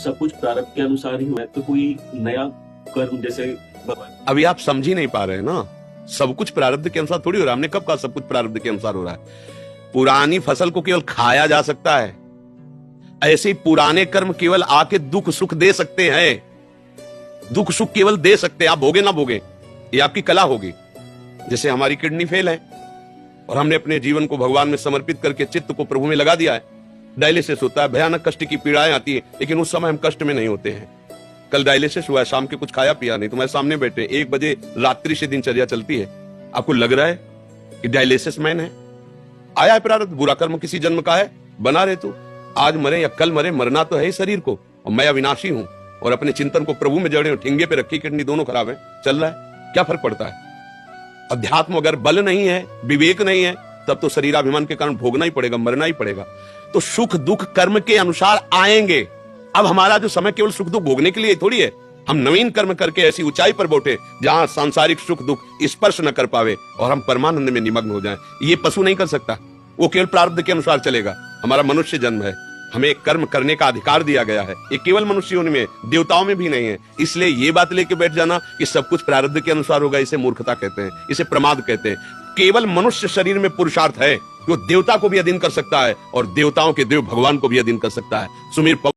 सब कुछ प्रारब्ध के अनुसार ही हुआ है, तो कोई नया कर्म जैसे अभी आप समझ ही नहीं पा रहे हैं ना। सब कुछ प्रारब्ध के अनुसार थोड़ी हो रहा है। हमने कब कहा सब कुछ प्रारब्ध के अनुसार हो रहा है? पुरानी फसल को केवल खाया जा सकता है, ऐसे ही पुराने कर्म केवल आके दुख सुख दे सकते हैं। दुख सुख केवल दे सकते हैं, आप भोगे ना भोगे, ये आपकी कला होगी। जैसे हमारी किडनी फेल है और हमने अपने जीवन को भगवान में समर्पित करके चित्त को प्रभु में लगा दिया है। डायलिसिस होता है, भयानक कष्ट की पीड़ाएं आती है, लेकिन उस समय हम कष्ट में नहीं होते हैं। कल डायलिसिस हुआ है, शाम के कुछ खाया पिया नहीं, तुम्हारे सामने बैठे 1 बजे रात्रि से दिनचर्या चलती है। आपको लग रहा है कि डायलिसिस मैन है? आया है प्रारब्ध, बुरा कर्म किसी जन्म का है, बना रहे तू। आज मरे या कल मरे, मरना तो है ही शरीर को, और मैं अविनाशी हूं और अपने चिंतन को प्रभु में जड़े, ठिंगे पे रखी किडनी दोनों खराब है, चल रहा है, क्या फर्क पड़ता है? अध्यात्म अगर बल नहीं है, विवेक नहीं है, तब तो शरीराभिमान के कारण भोगना ही पड़ेगा, मरना ही पड़ेगा। तो सुख दुख कर्म के अनुसार आएंगे। अब हमारा जो समय केवल सुख दुख भोगने के लिए थोड़ी है। हम नवीन कर्म करके ऐसी ऊंचाई पर बैठे जहां सांसारिक सुख दुख स्पर्श न कर पावे और हम परमानंद में निमग्न हो जाएं। ये पशु नहीं कर सकता, वो केवल प्रारब्ध के अनुसार चलेगा। हमारा मनुष्य जन्म है, हमें कर्म करने का अधिकार दिया गया है। ये केवल मनुष्यों में, देवताओं में भी नहीं है। इसलिए ये बात लेके बैठ जाना कि सब कुछ प्रारब्ध के अनुसार होगा, इसे मूर्खता कहते हैं, इसे प्रमाद कहते हैं। केवल मनुष्य शरीर में पुरुषार्थ है, जो देवता को भी अधीन कर सकता है और देवताओं के देव भगवान को भी अधीन कर सकता है। सुमीर